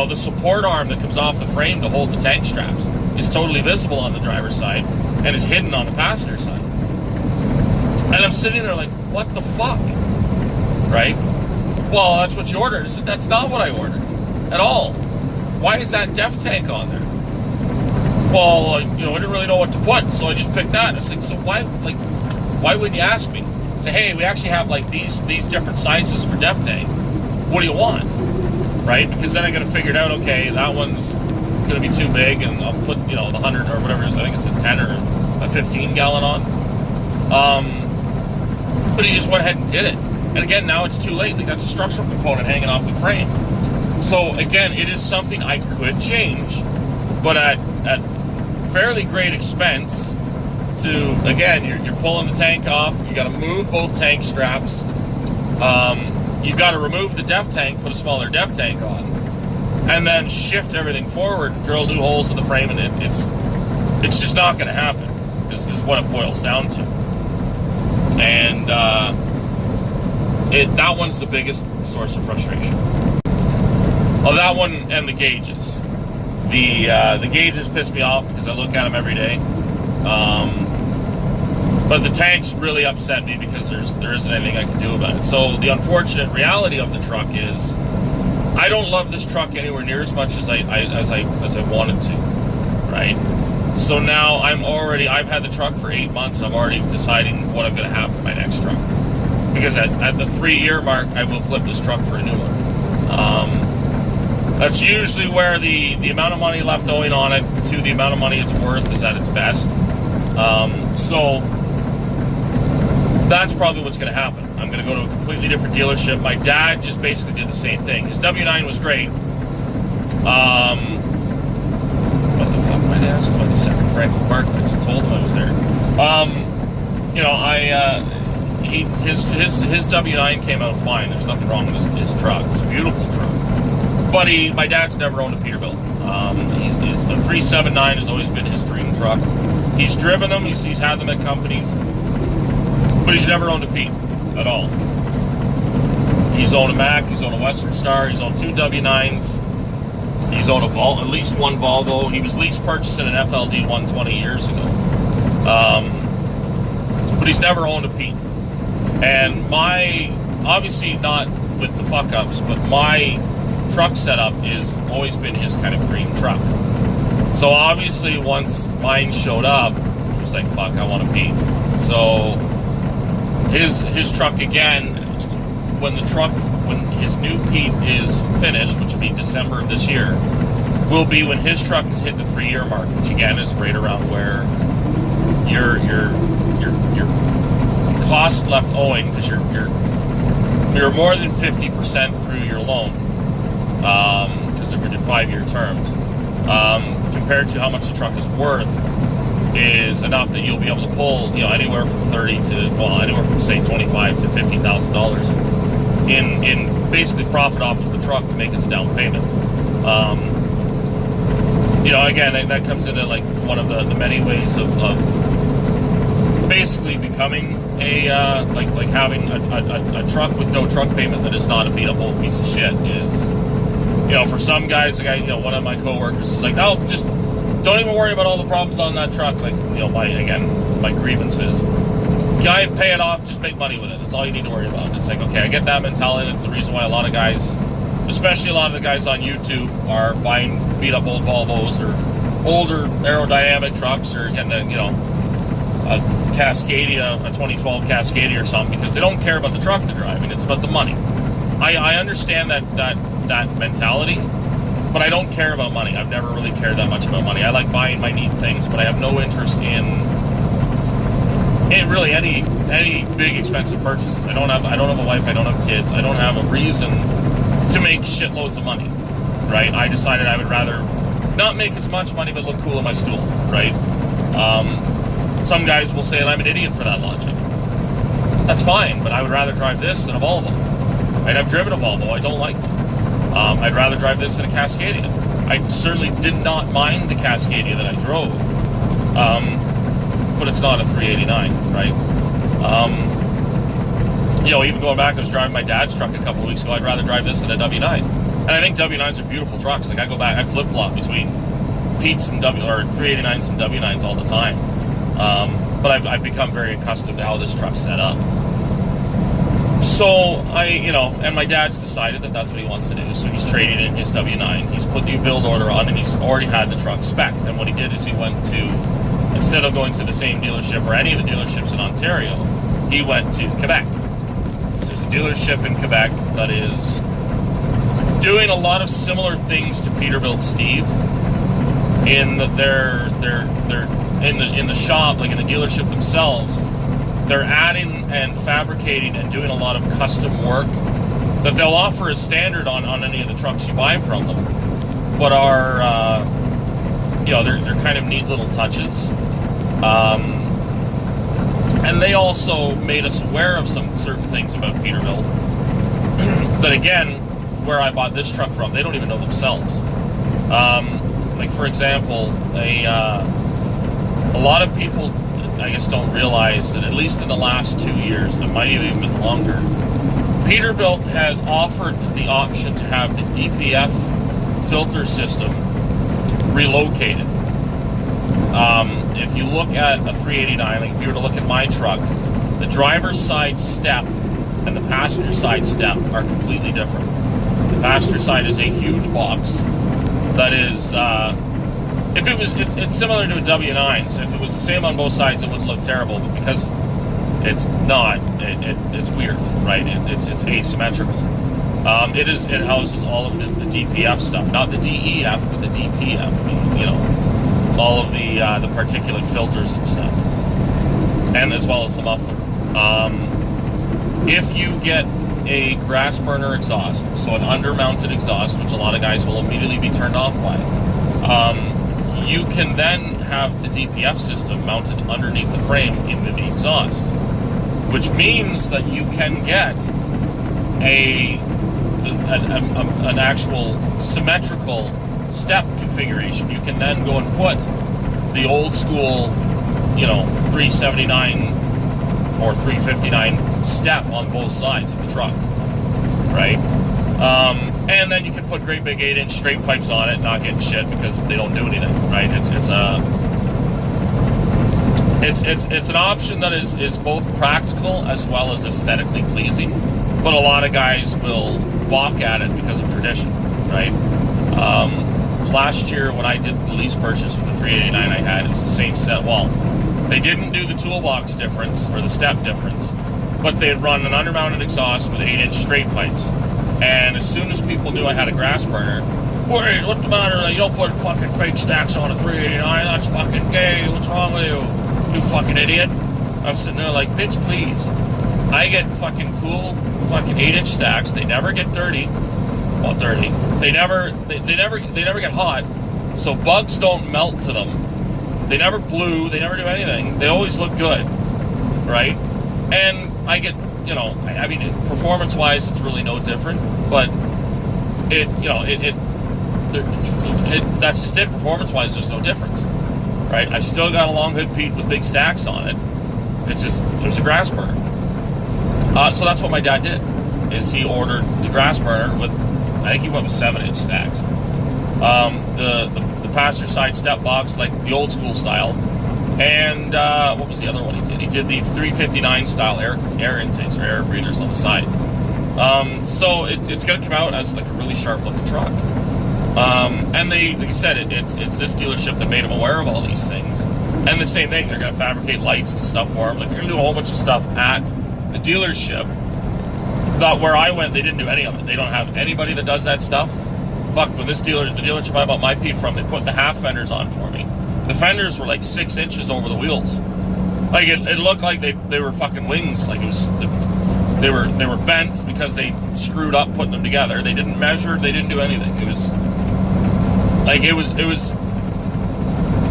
The support arm that comes off the frame to hold the tank straps is totally visible on the driver's side and is hidden on the passenger side. And I'm sitting there like, what the fuck? Right? Well, that's what you ordered. I said, that's not what I ordered at all. Why is that def tank on there? Well, I didn't really know what to put, so I just picked that. I said, so why wouldn't you ask me? Say, hey, we actually have these different sizes for def tank. What do you want? Right? Because then I got to figure it out. Okay, that one's going to be too big, and I'll put the 100 or whatever it is. I think it's a 10 or a 15 gallon on. But he just went ahead and did it. And again, now it's too late. Like that's a structural component hanging off the frame. So again, it is something I could change, but at fairly great expense. To again, you're pulling the tank off. You got to move both tank straps. You've got to remove the def tank, put a smaller def tank on, and then shift everything forward, drill new holes in the frame, and it's just not going to happen. Is what it boils down to. And that one's the biggest source of frustration. Oh, that one and the gauges. The gauges piss me off because I look at them every day. But the tanks really upset me because there isn't anything I can do about it. So the unfortunate reality of the truck is I don't love this truck anywhere near as much as I wanted to, right? So now I've had the truck for 8 months. I'm already deciding what I'm going to have for my next truck. Because at the 3-year mark, I will flip this truck for a new one. That's usually where the amount of money left owing on it to the amount of money it's worth is at its best. So that's probably what's going to happen. I'm going to go to a completely different dealership. My dad just basically did the same thing. His W9 was great. What the fuck am I asking about the second Franklin Park? I just told him I was there. His W9 came out fine. There's nothing wrong with his truck. It's a beautiful truck. But my dad's never owned a Peterbilt. He's a 379 has always been his dream truck. He's driven them. He's had them at companies, but he's never owned a Pete at all. He's owned a Mack. He's owned a Western Star. He's owned 2 W9s. He's owned at least one Volvo. He was lease purchasing an FLD 120 years ago. But he's never owned a Pete. And obviously not with the fuck ups, but my truck setup has always been his kind of dream truck. So obviously once mine showed up, he was like, fuck, I want a Pete. So his truck again, when his new Pete is finished, which will be December of this year, will be when his truck has hit the 3-year mark, which again is right around where your cost left owing, because you're more than 50% through your loan, because we're in 5-year terms, compared to how much the truck is worth, is enough that you'll be able to pull, anywhere from anywhere from say $25,000 to $50,000 in basically profit off of the truck to make as a down payment. Again, that comes into like one of the many ways of basically becoming like having a truck with no truck payment that is not a beat up old piece of shit is, for some guys, one of my coworkers is like, no, just don't even worry about all the problems on that truck. Like, my grievances. Guy, pay it off, just make money with it. That's all you need to worry about. It's like, okay, I get that mentality. It's the reason why a lot of guys, especially a lot of the guys on YouTube, are buying beat up old Volvos or older aerodynamic trucks, or getting a Cascadia, a 2012 Cascadia or something, because they don't care about the truck they're driving. It's about the money. I understand that mentality, but I don't care about money. I've never really cared that much about money. I like buying my neat things, but I have no interest in really any big expensive purchases. I don't have a wife. I don't have kids. I don't have a reason to make shitloads of money, right? I decided I would rather not make as much money but look cool in my stool, right? Some guys will say that I'm an idiot for that logic. That's fine, but I would rather drive this than a Volvo. Right? I've driven a Volvo. I don't like them. I'd rather drive this than a Cascadia. I certainly did not mind the Cascadia that I drove, but it's not a 389, right? Even going back, I was driving my dad's truck a couple of weeks ago. I'd rather drive this than a W9. And I think W9s are beautiful trucks. Like, I go back, I flip-flop between Pete's and 389s and W9s all the time. But I've become very accustomed to how this truck's set up. So and my dad's decided that that's what he wants to do. So he's trading in his W9. He's put the build order on, and he's already had the truck spec'd. And what he did is he went to, instead of going to the same dealership or any of the dealerships in Ontario, he went to Quebec. So there's a dealership in Quebec that is doing a lot of similar things to Peterbilt Steve, in that they're in the shop, like in the dealership themselves, they're adding and fabricating and doing a lot of custom work that they'll offer as standard on any of the trucks you buy from them, but are they're kind of neat little touches. And they also made us aware of some certain things about Peterbilt that, again, where I bought this truck from, they don't even know themselves. Like, for example, a lot of people, I guess, don't realize that at least in the last 2 years, and it might have even been longer, Peterbilt has offered the option to have the DPF filter system relocated. If you look at a 389, like if you were to look at my truck, the driver's side step and the passenger side step are completely different. The passenger side is a huge box that is, it's similar to a W9, so if it was the same on both sides, it wouldn't look terrible, but because it's not, it's weird, right? It's asymmetrical. It houses all of the DPF stuff, not the DEF, but the DPF, all of the particulate filters and stuff. and as well as the muffler. If you get a grass burner exhaust, so an undermounted exhaust, which a lot of guys will immediately be turned off by, you can then have the DPF system mounted underneath the frame into the exhaust, which means that you can get an actual symmetrical step configuration. You can then go and put the old school, 379 or 359 step on both sides of the truck, right? And then you can put great big 8-inch straight pipes on it, not getting shit because they don't do anything, right? It's an option that is both practical as well as aesthetically pleasing, but a lot of guys will balk at it because of tradition, right? Last year when I did the lease purchase with the 389 I had, it was the same set. Well, they didn't do the toolbox difference or the step difference, but they had run an undermounted exhaust with 8-inch straight pipes. And as soon as people knew I had a grass burner, "Wait, what's the matter? You don't put fucking fake stacks on a 389. That's fucking gay. What's wrong with you? You fucking idiot." I'm sitting there like, bitch, please. I get fucking cool fucking 8-inch stacks. They never get dirty. Well, dirty. They never get hot. So bugs don't melt to them. They never blew. They never do anything. They always look good, right? And I get, I mean, performance-wise, it's really no different. But that's just it. Performance-wise, there's no difference, right? I've still got a long hood Pete with big stacks on it. It's just there's a grass burner. So that's what my dad did. Is he ordered the grass burner with, I think he went with 7-inch stacks. The passenger side step box, like the old school style. And what was the other one he did? He did the 359 style air intakes or air breathers on the side. So it's going to come out as like a really sharp looking truck. And they, like I said, it's this dealership that made them aware of all these things. And the same thing, they're going to fabricate lights and stuff for them. Like they're going to do a whole bunch of stuff at the dealership. That where I went, they didn't do any of it. They don't have anybody that does that stuff. Fuck, when the dealership I bought my Pete from, they put the half fenders on for me. The fenders were like 6 inches over the wheels. Like it looked like they were fucking wings. Like it was, they were bent because they screwed up putting them together. They didn't measure. They didn't do anything. It was like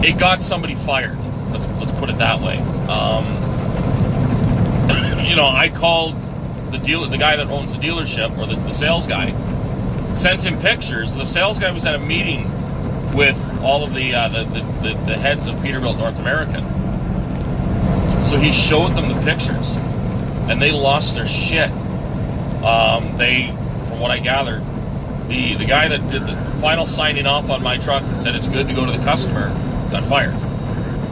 it got somebody fired. Let's put it that way. I called the guy that owns the dealership, or the sales guy, sent him pictures. The sales guy was at a meeting with all of the heads of Peterbilt North America. So he showed them the pictures, and they lost their shit. From what I gathered, the guy that did the final signing off on my truck and said it's good to go to the customer got fired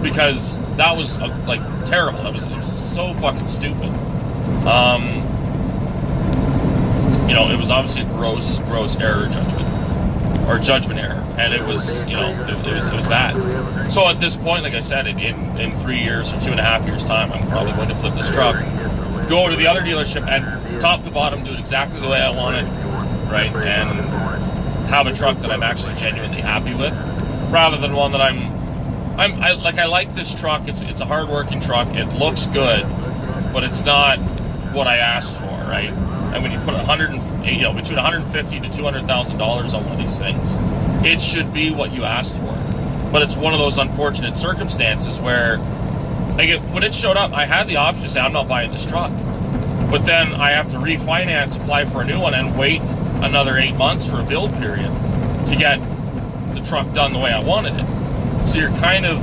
because that was like terrible. It was so fucking stupid. It was obviously a gross error judgment error, and it was it was bad. So at this point, like I said, in 3 years or 2.5 years time, I'm probably going to flip this truck, go to the other dealership, and top to bottom do it exactly the way I want it, right, and have a truck that I'm actually genuinely happy with, rather than one that I like this truck. It's a hard-working truck. It looks good, but it's not what I asked for, right? And when you put between $150,000 to $200,000 on one of these things, it should be what you asked for. But it's one of those unfortunate circumstances where, when it showed up, I had the option to say I'm not buying this truck, but then I have to refinance, apply for a new one, and wait another 8 months for a build period to get the truck done the way I wanted it. So you're kind of,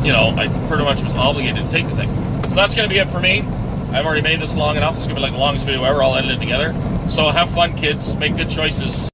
I pretty much was obligated to take the thing. So that's going to be it for me. I've already made this long enough. It's going to be like the longest video ever. I'll edit it together. So have fun, kids. Make good choices.